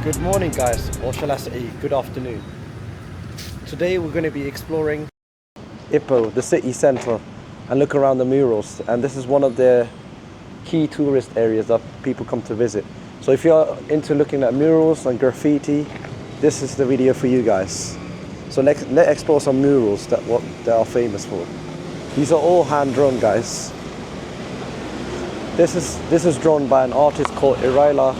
Good morning guys, or shall I say good afternoon. Today we're going to be exploring Ipoh, the city centre, and look around the murals. And this is one of the key tourist areas that people come to visit. So if you're into looking at murals and graffiti, this is the video for you guys. So let's explore some murals that they are famous for. These are all hand drawn, guys. This is drawn by an artist called Iraila,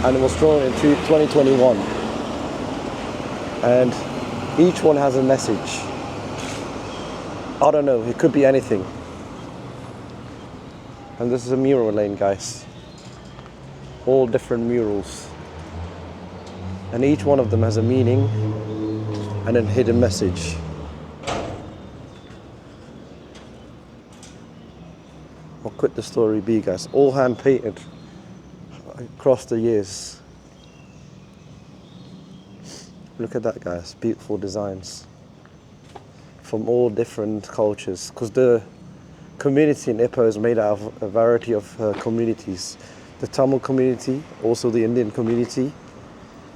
and it was drawn in 2021. And each one has a message. I don't know, it could be anything. And this is a mural lane, guys. All different murals. And each one of them has a meaning and a hidden message. What could the story be, guys? All hand painted across the years. Look at that, guys. Beautiful designs from all different cultures, because the community in Ipoh is made out of a variety of communities. The Tamil community, also the Indian community,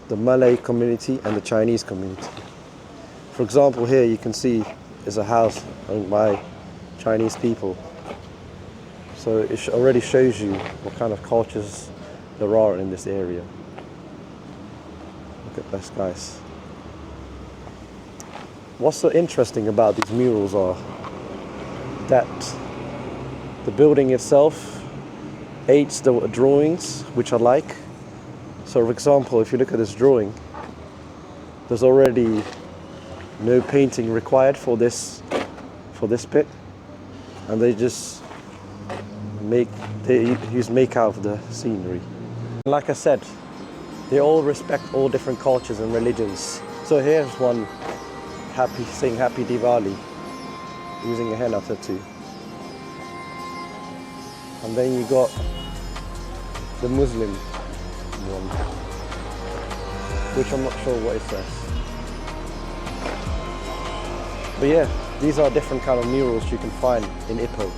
the Malay community, and the Chinese community. For example, here you can see is a house owned by Chinese people. So it already shows you what kind of cultures there are in this area. Look at this, guys. What's so interesting about these murals are that the building itself aids the drawings, which I like. So for example, if you look at this drawing, there's already no painting required for this bit, and they just use make out of the scenery. Like I said, they all respect all different cultures and religions. So here's one saying Happy Diwali, using a henna tattoo. And then you got the Muslim one, which I'm not sure what it says. But yeah, these are different kind of murals you can find in Ipoh.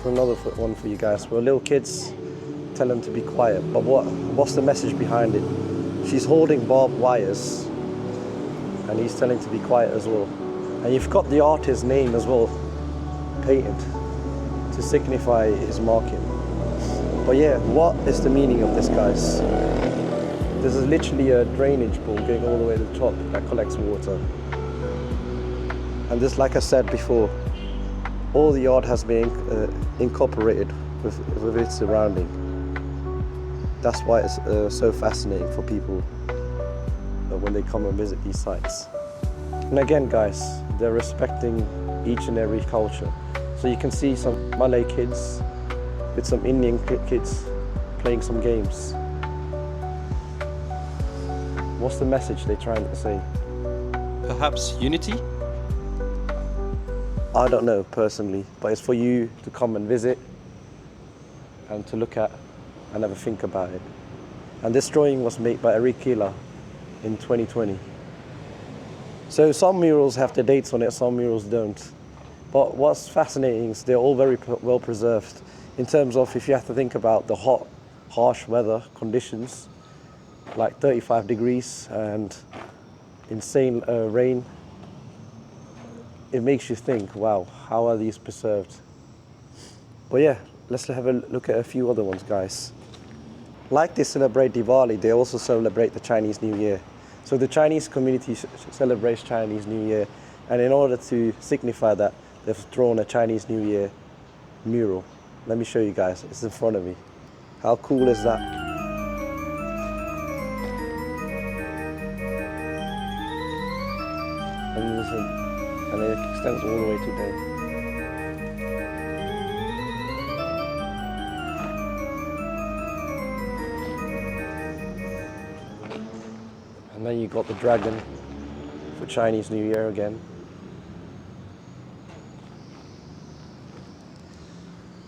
Another one for you guys. For little kids, tell them to be quiet. But what's the message behind it? She's holding barbed wires, and he's telling to be quiet as well. And you've got the artist's name as well painted to signify his marking. But yeah, what is the meaning of this, guys? This is literally a drainage bowl going all the way to the top that collects water. And this, like I said before, all the art has been incorporated with its surrounding. That's why it's so fascinating for people when they come and visit these sites. And again, guys, they're respecting each and every culture. So you can see some Malay kids with some Indian kids playing some games. What's the message they're trying to say? Perhaps unity? I don't know personally, but it's for you to come and visit and to look at and have a think about it. And this drawing was made by Iraila in 2020. So some murals have the dates on it, some murals don't. But what's fascinating is they're all very well preserved in terms of if you have to think about the hot, harsh weather conditions, like 35 degrees and insane rain. It makes you think, wow, how are these preserved? But yeah, let's have a look at a few other ones, guys. Like they celebrate Diwali, they also celebrate the Chinese New Year. So the Chinese community celebrates Chinese New Year, and in order to signify that, they've drawn a Chinese New Year mural. Let me show you guys, it's in front of me. How cool is that? And it extends all the way to there. And then you got the dragon for Chinese New Year again.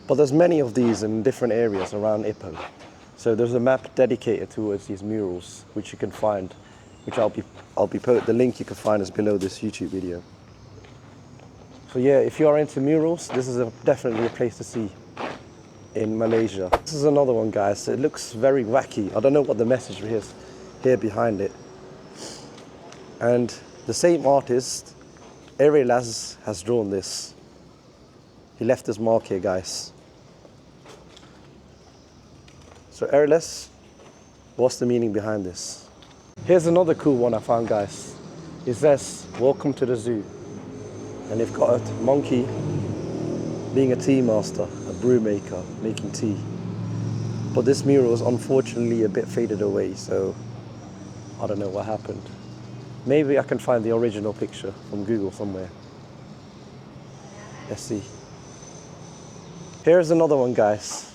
But there's many of these in different areas around Ipoh. So there's a map dedicated towards these murals, which you can find, which I'll be put, the link you can find is below this YouTube video. So yeah, if you are into murals, this is definitely a place to see. in Malaysia. This is another one, guys. It looks very wacky. I don't know what the message is here behind it. And the same artist, Ariel has drawn this. He left his mark here, guys. So Ariel, what's the meaning behind this? Here's another cool one I found, guys. It says, "Welcome to the zoo." And they've got a monkey being a tea master, a brew maker, making tea. But this mural is unfortunately a bit faded away, so I don't know what happened. Maybe I can find the original picture from Google somewhere. Let's see. Here's another one, guys.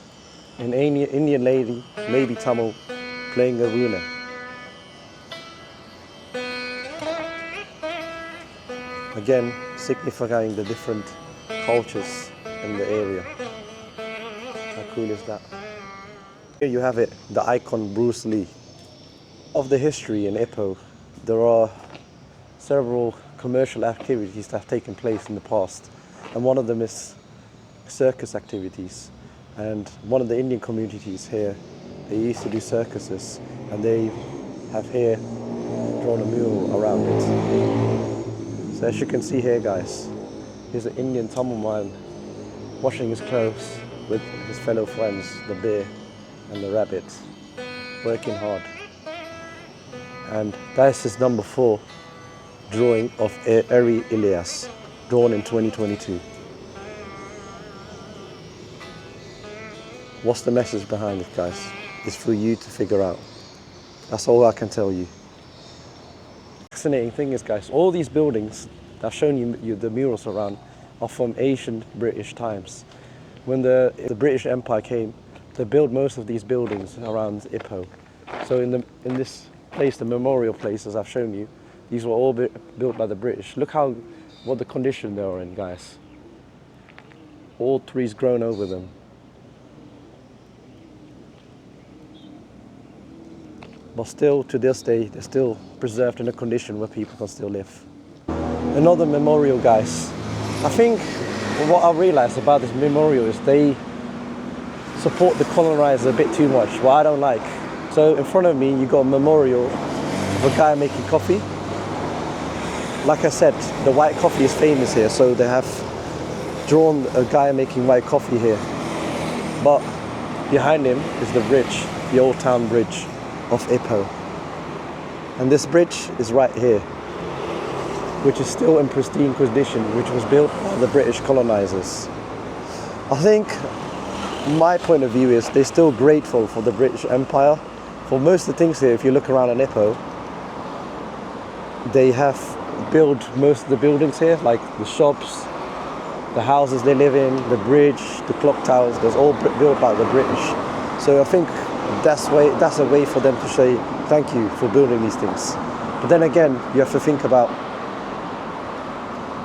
An Indian lady, maybe Tamil, playing a veena. Again, signifying the different cultures in the area. How cool is that? Here you have it, the icon Bruce Lee. Of the history in Ipoh, there are several commercial activities that have taken place in the past, and one of them is circus activities. And one of the Indian communities here, they used to do circuses, and they have here drawn a mural around it. So as you can see here, guys, here's an Indian Tamil man washing his clothes with his fellow friends, the bear and the rabbit, working hard. And that's his number 4 drawing of Eri Elias, drawn in 2022. What's the message behind it, guys? It's for you to figure out. That's all I can tell you. Fascinating thing is, guys, all these buildings that I've shown you the murals around are from ancient British times. When the British Empire came, they built most of these buildings around Ipoh. So in this place, the memorial places I've shown you, these were all built by the British. Look what the condition they are in, guys. All trees grown over them. But still, to this day, they're still preserved in a condition where people can still live. Another memorial, guys. I think what I realized about this memorial is they support the colonizer a bit too much, what I don't like. So in front of me, you got a memorial of a guy making coffee. Like I said, the white coffee is famous here, so they have drawn a guy making white coffee here. But behind him is the bridge, the old town bridge of Ipoh. And this bridge is right here, which is still in pristine condition, which was built by the British colonizers. I think my point of view is they're still grateful for the British Empire. For most of the things here, if you look around in Ipoh, they have built most of the buildings here, like the shops, the houses they live in, the bridge, the clock towers, that's all built by the British. So I think that's a way for them to say thank you for building these things. But then again, you have to think about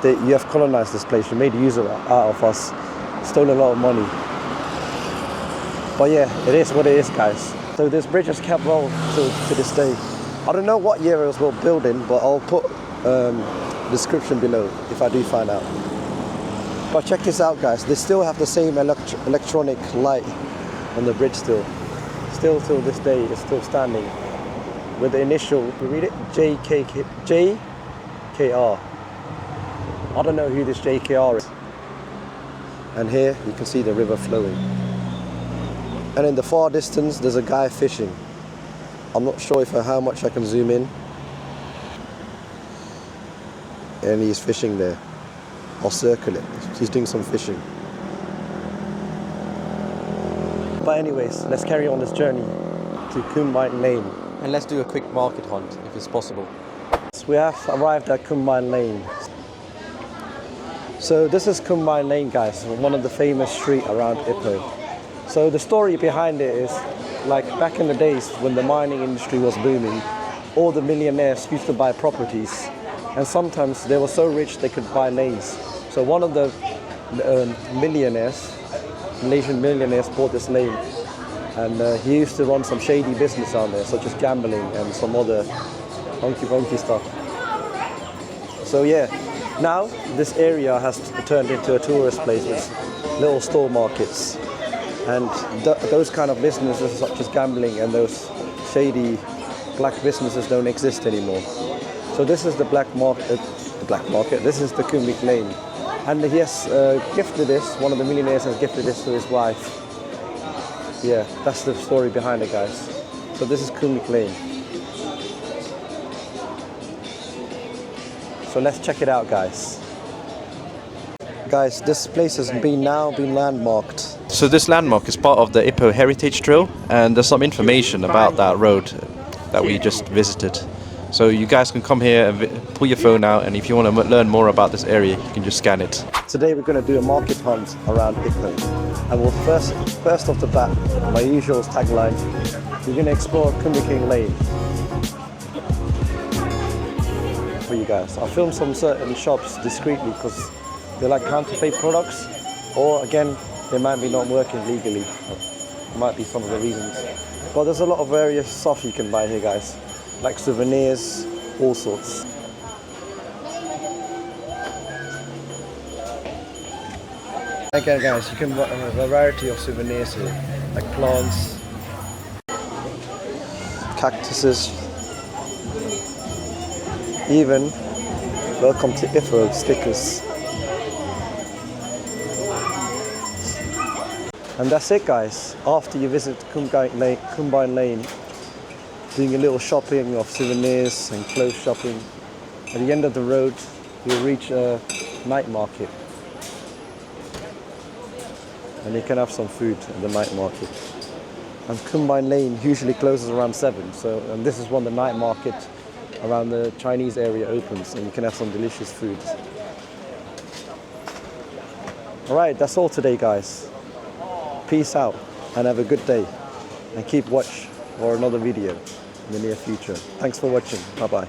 that you have colonized this place, you made use out of us, stolen a lot of money. But yeah, it is what it is, guys. So this bridge has kept well to this day. I don't know what year it was built in, but I'll put description below if I do find out. But check this out, guys. They still have the same electronic light on the bridge still. Still till this day, it's still standing with the initial, you read it? JKR. I don't know who this JKR is. And here you can see the river flowing. And in the far distance, there's a guy fishing. I'm not sure how much I can zoom in. And he's fishing there. I'll circle it. He's doing some fishing. But anyways, let's carry on this journey to Concubine Lane. And let's do a quick market hunt, if it's possible. So we have arrived at Concubine Lane. So this is Concubine Lane, guys, one of the famous streets around Ipoh. So the story behind it is, like back in the days when the mining industry was booming, all the millionaires used to buy properties, and sometimes they were so rich they could buy lanes. So one of the Malaysian millionaires bought this lane, and he used to run some shady business down there, such as gambling and some other honky stuff. So yeah, now this area has turned into a tourist place with little store markets. And those kind of businesses such as gambling and those shady black businesses don't exist anymore. So this is the black market, this is the Concubine Lane. And he has gifted this, one of the millionaires has gifted this to his wife. Yeah, that's the story behind it, guys. So this is Concubine Lane. So let's check it out, guys. Guys, this place has now been landmarked. So this landmark is part of the Ipoh Heritage Trail, and there's some information about that road that we just visited. So you guys can come here and pull your phone out, and if you want to learn more about this area, you can just scan it. Today we're going to do a market hunt around Ipoh. And we'll first off the bat, my usual tagline, we're going to explore Concubine Lane. For you guys. I'll film some certain shops discreetly because they're like counterfeit products, or again, they might be not working legally. It might be some of the reasons. But there's a lot of various stuff you can buy here, guys. Like souvenirs, all sorts. Again, guys, you can buy a variety of souvenirs here, like plants, cactuses, even welcome to Ipoh stickers. And that's it, guys. After you visit Concubine Lane, doing a little shopping of souvenirs and clothes shopping, at the end of the road you'll reach a night market. And you can have some food at the night market. And Concubine Lane usually closes around 7, and this is when the night market around the Chinese area opens, and you can have some delicious food. Alright, that's all today, guys. Peace out and have a good day, and keep watch for another video in the near future. Thanks for watching. Bye bye.